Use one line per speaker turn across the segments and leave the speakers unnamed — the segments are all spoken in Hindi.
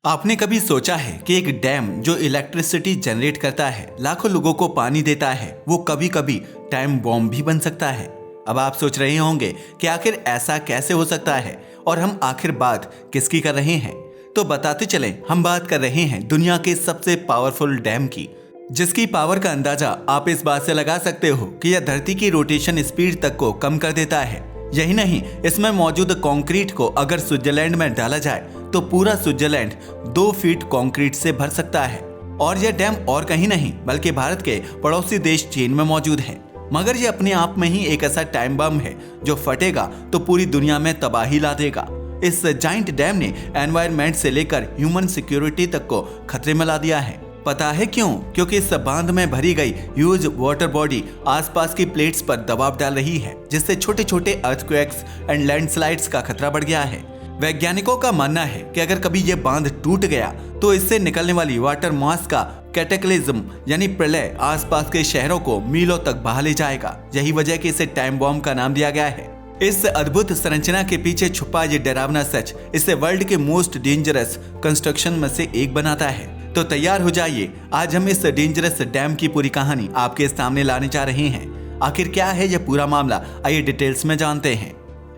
आपने कभी सोचा है कि एक डैम जो इलेक्ट्रिसिटी जनरेट करता है, लाखों लोगों को पानी देता है, वो कभी कभी टाइम बॉम्ब भी बन सकता है। अब आप सोच रहे होंगे कि आखिर ऐसा कैसे हो सकता है और हम आखिर बात किसकी कर रहे हैं। तो बताते चलें, हम बात कर रहे हैं दुनिया के सबसे पावरफुल डैम की, जिसकी पावर का अंदाजा आप इस बात से लगा सकते हो कि यह धरती की रोटेशन स्पीड तक को कम कर देता है। यही नहीं, इसमें मौजूद कंक्रीट को अगर स्विट्जरलैंड में डाला जाए तो पूरा स्विट्जरलैंड 2 फीट कंक्रीट से भर सकता है। और यह डैम और कहीं नहीं बल्कि भारत के पड़ोसी देश चीन में मौजूद है। मगर यह अपने आप में ही एक ऐसा टाइम बम है जो फटेगा तो पूरी दुनिया में तबाही ला देगा। इस जाइंट डैम ने एनवायरनमेंट से लेकर ह्यूमन सिक्योरिटी तक को खतरे में ला दिया है। पता है क्यों? क्योंकि इस बांध में भरी गई ह्यूज वाटर बॉडी आसपास की प्लेट्स पर दबाव डाल रही है, जिससे छोटे छोटे अर्थक्वेक्स एंड लैंडस्लाइड्स का खतरा बढ़ गया है। वैज्ञानिकों का मानना है कि अगर कभी यह बांध टूट गया तो इससे निकलने वाली वाटर मास का कैटेक्लिज्म यानी प्रलय आसपास के शहरों को मीलों तक बहा ले जाएगा। यही वजह कि इसे टाइम बॉम्ब का नाम दिया गया है। इस अद्भुत संरचना के पीछे छुपा ये डरावना सच इसे वर्ल्ड के मोस्ट डेंजरस कंस्ट्रक्शन में से एक बनाता है। तो तैयार हो जाइए, आज हम इस डेंजरस डैम की पूरी कहानी आपके सामने लाने जा रहे हैं। आखिर क्या है यह पूरा मामला, आइए डिटेल्स में जानते हैं।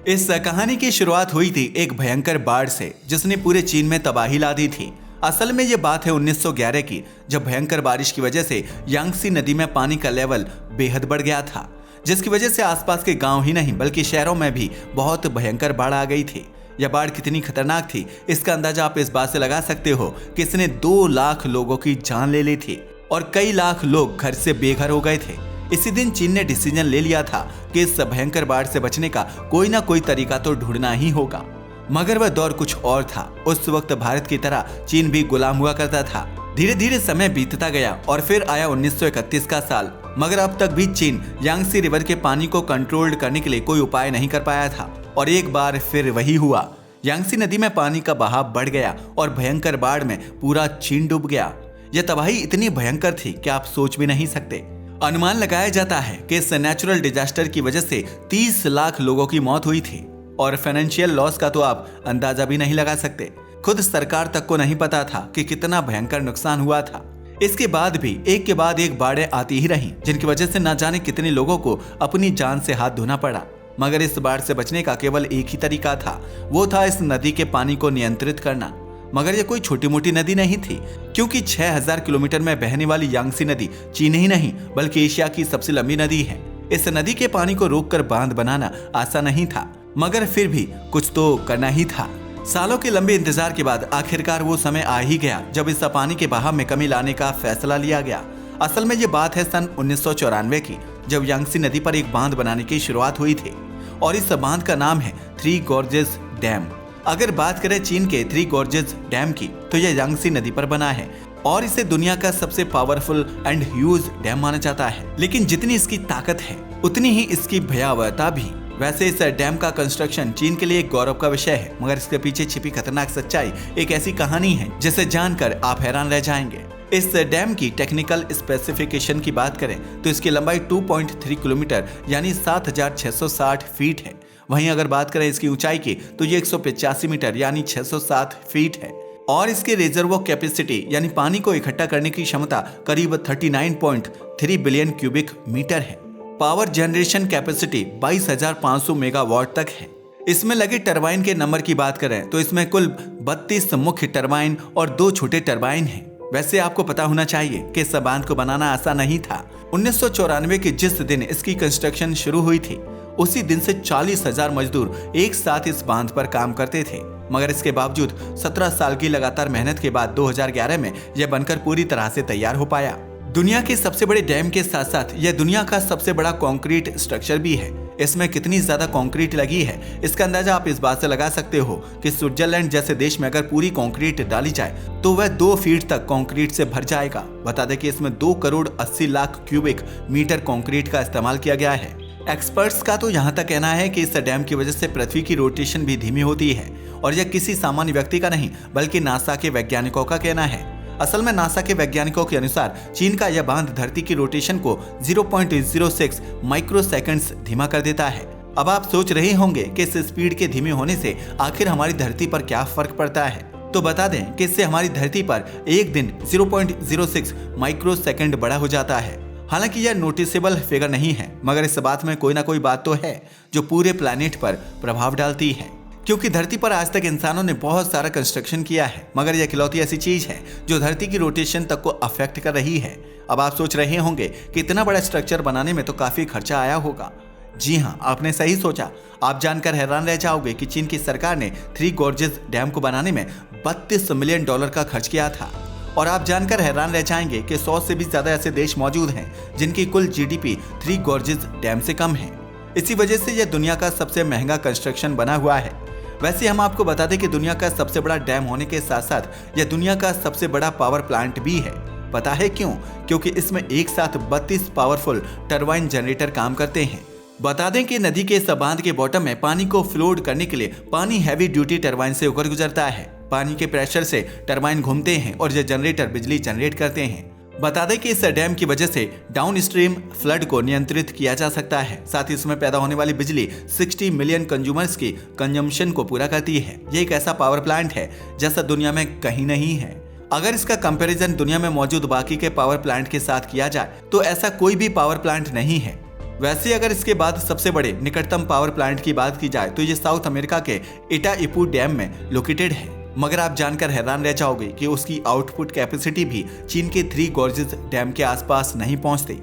इस कहानी की शुरुआत हुई थी एक भयंकर बाढ़ से, जिसने पूरे चीन में तबाही ला दी थी। असल में ये बात है 1911 की, जब भयंकर बारिश की वजह से यांगसी नदी में पानी का लेवल बेहद बढ़ गया था, जिसकी वजह से आसपास के गांव ही नहीं बल्कि शहरों में भी बहुत भयंकर बाढ़ आ गई थी। यह बाढ़ कितनी खतरनाक थी इसका अंदाजा आप इस बात से लगा सकते हो कि इसने 2 लाख लोगों की जान ले ली थी और कई लाख लोग घर से बेघर हो गए थे। इसी दिन चीन ने डिसीजन ले लिया था कि इस भयंकर बाढ़ से बचने का कोई ना कोई तरीका तो ढूंढना ही होगा। मगर वह दौर कुछ और था। उस वक्त भारत की तरह चीन भी गुलाम हुआ करता था। धीरे धीरे समय बीतता गया और फिर आया 1931 का साल। मगर अब तक भी चीन यांगसी रिवर के पानी को कंट्रोल करने के लिए कोई उपाय नहीं कर पाया था। और एक बार फिर वही हुआ। यांगसी नदी में पानी का बहाव बढ़ गया और भयंकर बाढ़ में पूरा चीन डूब गया। यह तबाही इतनी भयंकर थी कि आप सोच भी नहीं सकते। अनुमान लगाया जाता है कि इस नेचुरल डिजास्टर की वजह से 30 लाख लोगों की मौत हुई थी और फाइनेंशियल लॉस का तो आप अंदाजा भी नहीं लगा सकते। खुद सरकार तक को नहीं पता था कि कितना भयंकर नुकसान हुआ था। इसके बाद भी एक के बाद एक बाढ़ें आती ही रहीं, जिनकी वजह से न जाने कितने लोगों को अपनी जान से हाथ धोना पड़ा। मगर इस बाढ़ से बचने का केवल एक ही तरीका था, वो था इस नदी के पानी को नियंत्रित करना। मगर यह कोई छोटी मोटी नदी नहीं थी, क्योंकि 6000 किलोमीटर में बहने वाली यांगसी नदी चीन ही नहीं बल्कि एशिया की सबसे लंबी नदी है। इस नदी के पानी को रोककर बांध बनाना आसान नहीं था, मगर फिर भी कुछ तो करना ही था। सालों के लंबे इंतजार के बाद आखिरकार वो समय आ ही गया जब इस पानी के बहाव में कमी लाने का फैसला लिया गया। असल में ये बात है सन 1994 की, जब यांगसी नदी पर एक बांध बनाने की शुरुआत हुई थी और इस बांध का नाम है 3 गॉर्जेस डैम। अगर बात करें चीन के 3 गॉर्जेस डैम की, तो यह यांगसी नदी पर बना है और इसे दुनिया का सबसे पावरफुल एंड ह्यूज डैम माना जाता है। लेकिन जितनी इसकी ताकत है उतनी ही इसकी भयावहता भी। वैसे इस डैम का कंस्ट्रक्शन चीन के लिए एक गौरव का विषय है, मगर इसके पीछे छिपी खतरनाक सच्चाई एक ऐसी कहानी है जिसे जानकर आप हैरान रह जाएंगे। इस डैम की टेक्निकल स्पेसिफिकेशन की बात करें तो इसकी लंबाई 2.3 किलोमीटर यानी 7660 फीट है। वहीं अगर बात करें इसकी ऊंचाई की तो ये 185 मीटर यानी 607 फीट है। और इसके रिजर्वो कैपेसिटी यानी पानी को इकट्ठा करने की क्षमता करीब 39.3 बिलियन क्यूबिक मीटर है। पावर जनरेशन कैपेसिटी 22,500 मेगावाट तक है। इसमें लगे टरबाइन के नंबर की बात करें तो इसमें कुल 32 मुख्य टरबाइन और 2 छोटे टरबाइन हैं। वैसे आपको पता होना चाहिए कि इस बांध को बनाना आसान नहीं था। 1994 के जिस दिन इसकी कंस्ट्रक्शन शुरू हुई थी, उसी दिन से 40,000 मजदूर एक साथ इस बांध पर काम करते थे। मगर इसके बावजूद 17 साल की लगातार मेहनत के बाद 2011 में यह बनकर पूरी तरह से तैयार हो पाया। दुनिया के सबसे बड़े डैम के साथ साथ यह दुनिया का सबसे बड़ा कंक्रीट स्ट्रक्चर भी है। इसमें कितनी ज्यादा कंक्रीट लगी है इसका अंदाजा आप इस बात से लगा सकते हो कि स्विट्जरलैंड जैसे देश में अगर पूरी कंक्रीट डाली जाए तो वह 2 फीट तक कंक्रीट से भर जाएगा। बता दें कि इसमें 2 crore 80 lakh cubic metre concrete का इस्तेमाल किया गया है। एक्सपर्ट्स का तो यहाँ तक कहना है कि इस डैम की वजह से पृथ्वी की रोटेशन भी धीमी होती है और यह किसी सामान्य व्यक्ति का नहीं बल्कि नासा के वैज्ञानिकों का कहना है। असल में नासा के वैज्ञानिकों के अनुसार चीन का यह बांध धरती की रोटेशन को 0.06 माइक्रो सेकंड्स धीमा कर देता है। अब आप सोच रहे होंगे कि इस स्पीड के धीमे होने से आखिर हमारी धरती पर क्या फर्क पड़ता है। तो बता दें कि इससे हमारी धरती पर एक दिन 0.06 माइक्रो सेकंड बड़ा हो जाता है। हालांकि यह नोटिसेबल फिगर नहीं है, मगर इस बात में कोई ना कोई बात तो है जो पूरे प्लैनेट पर प्रभाव डालती है। क्योंकि धरती पर आज तक इंसानों ने बहुत सारा कंस्ट्रक्शन किया है, मगर यह इकलौती ऐसी चीज है जो धरती की रोटेशन तक को अफेक्ट कर रही है। अब आप सोच रहे होंगे कि इतना बड़ा स्ट्रक्चर बनाने में तो काफी खर्चा आया होगा। जी हाँ, आपने सही सोचा। आप जानकर हैरान रह जाओगे कि चीन की सरकार ने थ्री गॉर्जेस डैम को बनाने में $32 मिलियन का खर्च किया था। और आप जानकर हैरान रह जाएंगे कि 100 से भी ज्यादा ऐसे देश मौजूद हैं जिनकी कुल जीडीपी थ्री गॉर्जेस डैम से कम है। इसी वजह से यह दुनिया का सबसे महंगा कंस्ट्रक्शन बना हुआ है। वैसे हम आपको बता दें कि दुनिया का सबसे बड़ा डैम होने के साथ साथ यह दुनिया का सबसे बड़ा पावर प्लांट भी है। पता है क्यों? क्योंकि इसमें एक साथ 32 पावरफुल टरबाइन जनरेटर काम करते हैं। बता दें कि नदी के इस बांध के बॉटम में पानी को फ्लोट करने के लिए पानी हैवी ड्यूटी टरबाइन से होकर गुजरता है। पानी के प्रेशर से टरबाइन घूमते हैं और ये जनरेटर बिजली जनरेट करते हैं। बता दें कि इस डैम की वजह से डाउन स्ट्रीम फ्लड को नियंत्रित किया जा सकता है। साथ ही इसमें पैदा होने वाली बिजली 60 मिलियन कंज्यूमर्स की कंजम्पशन को पूरा करती है। ये एक ऐसा पावर प्लांट है जैसा दुनिया में कहीं नहीं है। अगर इसका कंपैरिजन दुनिया में मौजूद बाकी के पावर प्लांट के साथ किया जाए तो ऐसा कोई भी पावर प्लांट नहीं है। वैसे अगर इसके बाद सबसे बड़े निकटतम पावर प्लांट की बात की जाए तो ये साउथ अमेरिका के इटाइपू डैम में लोकेटेड है। मगर आप जानकर हैरान रह जाओगे कि उसकी आउटपुट कैपेसिटी भी चीन के थ्री गॉर्जेस डैम के आसपास नहीं पहुंचती।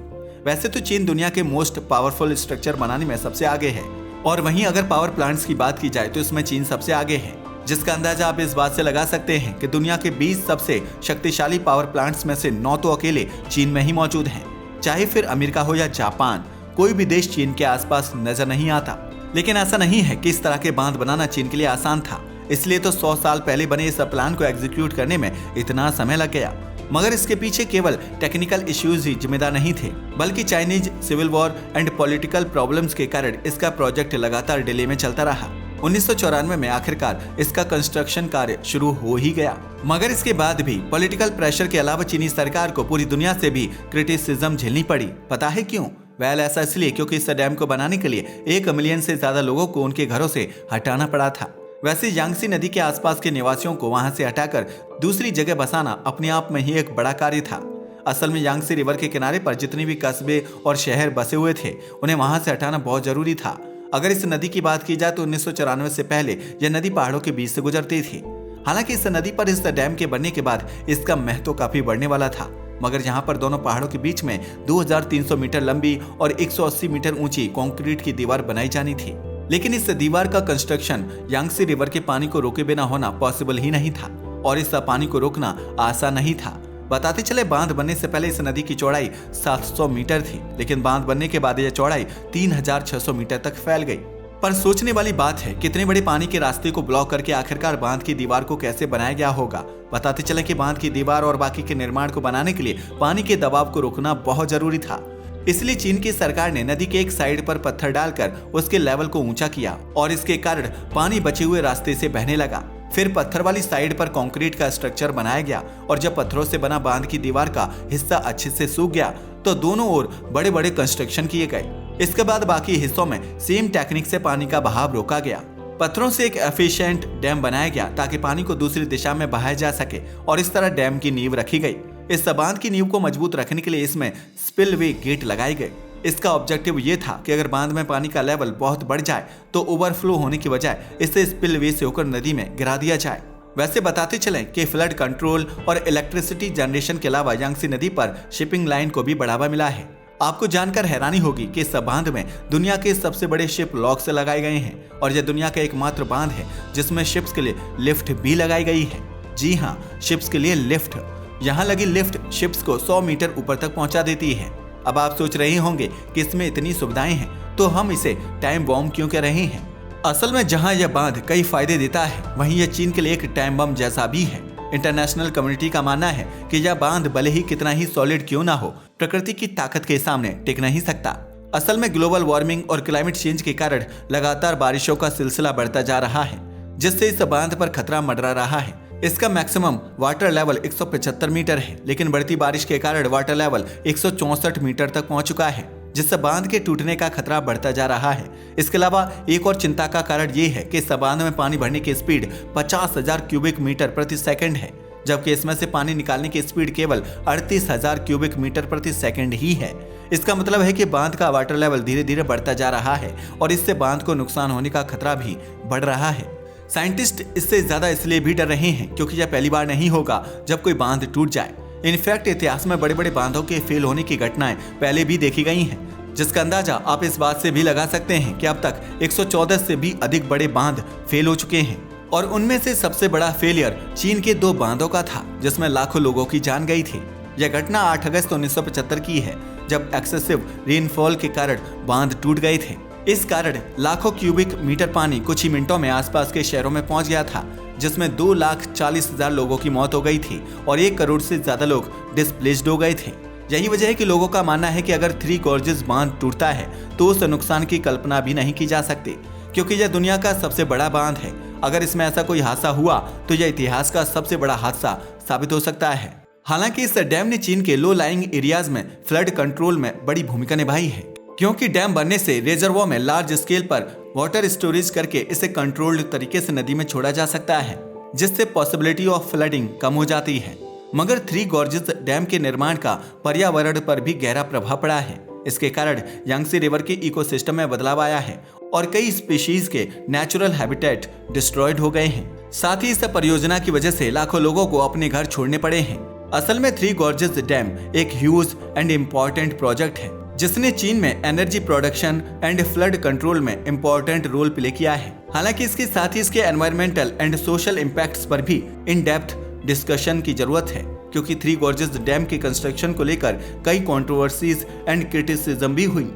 वैसे तो चीन दुनिया के मोस्ट पावरफुल स्ट्रक्चर बनाने में सबसे आगे है, और वहीं अगर पावर प्लांट्स की बात की जाए तो इसमें चीन सबसे आगे है, जिसका अंदाजा आप इस बात से लगा सकते हैं कि दुनिया के 20 सबसे शक्तिशाली पावर प्लांट्स में से 9 तो अकेले चीन में ही मौजूद हैं। चाहे फिर अमेरिका हो या जापान, कोई भी देश चीन के आसपास नजर नहीं आता। लेकिन ऐसा नहीं है कि इस तरह के बांध बनाना चीन के लिए आसान था, इसलिए तो 100 साल पहले बने इस प्लान को एग्जीक्यूट करने में इतना समय लग गया। मगर इसके पीछे केवल टेक्निकल इश्यूज ही जिम्मेदार नहीं थे, बल्कि Chinese civil war and political problems के कारण इसका प्रोजेक्ट लगातार डिले में चलता रहा। 1994 में आखिरकार इसका कंस्ट्रक्शन कार्य शुरू हो ही गया। मगर इसके बाद भी पॉलिटिकल प्रेशर के अलावा चीनी सरकार को पूरी दुनिया से भी क्रिटिसिज्म झेलनी पड़ी। पता है क्यों? ऐसा इसलिए क्योंकि इस डैम को बनाने के लिए 1 मिलियन से ज्यादा लोगों को उनके घरों से हटाना पड़ा था। वैसे यांगसी नदी के आसपास के निवासियों को वहां से हटाकर दूसरी जगह बसाना अपने आप में ही एक बड़ा कार्य था। असल में यांगसी रिवर के किनारे पर जितने भी कस्बे और शहर बसे हुए थे उन्हें वहां से हटाना बहुत जरूरी था। अगर इस नदी की बात की जाए तो 1994 से पहले यह नदी पहाड़ों के बीच से गुजरती थी। हालांकि इस नदी पर इस डैम के बनने के बाद इसका महत्व काफी बढ़ने वाला था, मगर यहाँ पर दोनों पहाड़ों के बीच में 2300 मीटर लंबी और 180 मीटर ऊंची कंक्रीट की दीवार बनाई जानी थी। लेकिन इस दीवार का कंस्ट्रक्शन यांगसी रिवर के पानी को रोके बिना होना पॉसिबल ही नहीं था, और इस पानी को रोकना आसान नहीं था। बताते चले, बांध बनने से पहले इस नदी की चौड़ाई 700 मीटर थी, लेकिन बांध बनने के बाद यह चौड़ाई 3600 मीटर तक फैल गई। पर सोचने वाली बात है कितने बड़े पानी के रास्ते को ब्लॉक करके आखिरकार बांध की दीवार को कैसे बनाया गया होगा। बताते चले कि बांध की दीवार और बाकी के निर्माण को बनाने के लिए पानी के दबाव को रोकना बहुत जरूरी था। इसलिए चीन की सरकार ने नदी के एक साइड पर पत्थर डालकर उसके लेवल को ऊंचा किया, और इसके कारण पानी बचे हुए रास्ते से बहने लगा। फिर पत्थर वाली साइड पर कंक्रीट का स्ट्रक्चर बनाया गया, और जब पत्थरों से बना बांध की दीवार का हिस्सा अच्छे से सूख गया तो दोनों ओर बड़े बड़े कंस्ट्रक्शन किए गए। इसके बाद बाकी हिस्सों में सेम टेक्निक से पानी का बहाव रोका गया। पत्थरों से एक एफिशिएंट डैम बनाया गया ताकि पानी को दूसरी दिशा में बहाया जा सके, और इस तरह डैम की नींव रखी गई। इस बांध की नींव को मजबूत रखने के लिए इसमें स्पिलवे गेट लगाए गए। इसका ऑब्जेक्टिव ये था कि अगर बांध में पानी का लेवल बहुत बढ़ जाए तो ओवरफ्लो होने की बजाय इसे स्पिलवे से होकर नदी में गिरा दिया जाए। वैसे बताते चलें कि फ्लड कंट्रोल और इलेक्ट्रिसिटी जनरेशन के अलावा यांगसी नदी पर शिपिंग लाइन को भी बढ़ावा मिला है। आपको जानकर हैरानी होगी कि इस बांध में दुनिया के सबसे बड़े शिप लॉक से लगाए गए हैं, और यह दुनिया का एकमात्र बांध है जिसमें शिप्स के लिए लिफ्ट भी लगाई गई है। जी हाँ, शिप्स के लिए लिफ्ट। यहाँ लगी लिफ्ट शिप्स को 100 मीटर ऊपर तक पहुंचा देती है। अब आप सोच रहे होंगे कि इसमें इतनी सुविधाएं हैं तो हम इसे टाइम बॉम्ब क्यों कह रहे हैं। असल में जहां यह बांध कई फायदे देता है, वहीं यह चीन के लिए एक टाइम बम जैसा भी है। इंटरनेशनल कम्युनिटी का मानना है कि यह बांध भले ही कितना ही सॉलिड क्यों ना हो, प्रकृति की ताकत के सामने टिक नहीं सकता। असल में ग्लोबल वार्मिंग और क्लाइमेट चेंज के कारण लगातार बारिशों का सिलसिला बढ़ता जा रहा है, जिससे इस बांध पर खतरा मंडरा रहा है। इसका मैक्सिमम वाटर लेवल 175 मीटर है, लेकिन बढ़ती बारिश के कारण वाटर लेवल 164 मीटर तक पहुंच चुका है, जिससे बांध के टूटने का खतरा बढ़ता जा रहा है। इसके अलावा एक और चिंता का कारण ये है कि इस बांध में पानी भरने की स्पीड 50,000 क्यूबिक मीटर प्रति सेकंड है, जबकि इसमें से पानी निकालने की स्पीड केवल 38,000 क्यूबिक मीटर प्रति सेकंड ही है। इसका मतलब है कि बांध का वाटर लेवल धीरे धीरे बढ़ता जा रहा है और इससे बांध को नुकसान होने का खतरा भी बढ़ रहा है। साइंटिस्ट इससे ज्यादा इसलिए भी डर रहे हैं क्योंकि यह पहली बार नहीं होगा जब कोई बांध टूट जाए। इनफैक्ट इतिहास में बड़े बड़े बांधों के फेल होने की घटनाएं पहले भी देखी गई हैं, जिसका अंदाजा आप इस बात से भी लगा सकते हैं कि अब तक 114 से भी अधिक बड़े बांध फेल हो चुके हैं और उनमें से सबसे बड़ा फेलियर चीन के 2 बांधों का था, जिसमें लाखों लोगों की जान गई थी। यह घटना 8 अगस्त 1975 की है, जब एक्सेसिव रेनफॉल के कारण बांध टूट गए थे। इस कारण लाखों क्यूबिक मीटर पानी कुछ ही मिनटों में आसपास के शहरों में पहुंच गया था, जिसमें 2,40,000 लोगों की मौत हो गई थी और 1 करोड़ से ज्यादा लोग डिस्प्लेस्ड हो गए थे। यही वजह है कि लोगों का मानना है कि अगर थ्री गॉर्जेस बांध टूटता है तो उस नुकसान की कल्पना भी नहीं की जा सकती, क्योंकि यह दुनिया का सबसे बड़ा बांध है। अगर इसमें ऐसा कोई हादसा हुआ तो यह इतिहास का सबसे बड़ा हादसा साबित हो सकता है। हालांकि इस डैम ने चीन के लो लाइंग एरियाज में फ्लड कंट्रोल में बड़ी भूमिका निभाई है, क्योंकि डैम बनने से रिजर्वोयर में लार्ज स्केल पर वाटर स्टोरेज करके इसे कंट्रोल्ड तरीके से नदी में छोड़ा जा सकता है, जिससे पॉसिबिलिटी ऑफ फ्लडिंग कम हो जाती है। मगर थ्री गॉर्जेस डैम के निर्माण का पर्यावरण पर भी गहरा प्रभाव पड़ा है। इसके कारण यांगत्से रिवर के इकोसिस्टम में बदलाव आया है और कई स्पीशीज के नेचुरल हैबिटेट डिस्ट्रॉयड हो गए हैं। साथ ही इस परियोजना की वजह से लाखों लोगों को अपने घर छोड़ने पड़े हैं। असल में थ्री गॉर्जेस डैम एक ह्यूज एंड इम्पोर्टेंट प्रोजेक्ट है, जिसने चीन में energy production and flood control में इम्पोर्टेंट रोल प्ले किया है। हालांकि इसके साथ ही इसके एनवायरमेंटल एंड सोशल इम्पैक्ट्स पर भी इन डेप्थ डिस्कशन की जरूरत है, क्योंकि थ्री गॉर्जेस डैम के कंस्ट्रक्शन को लेकर कई कंट्रोवर्सीज एंड क्रिटिसिज्म भी हुई।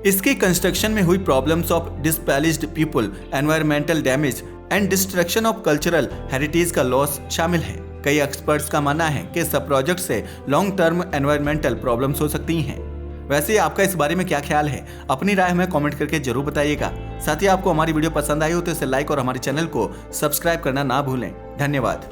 इसके कंस्ट्रक्शन में हुई problems of displaced people, environmental damage and destruction of cultural heritage का लॉस शामिल है। कई एक्सपर्ट्स का मानना है कि इस प्रोजेक्ट से लॉन्ग टर्म एनवायरमेंटल प्रॉब्लम्स हो सकती हैं। वैसे आपका इस बारे में क्या ख्याल है? अपनी राय हमें कमेंट करके जरूर बताइएगा। साथ ही आपको हमारी वीडियो पसंद आई हो तो इसे लाइक और हमारे चैनल को सब्सक्राइब करना ना भूलें। धन्यवाद।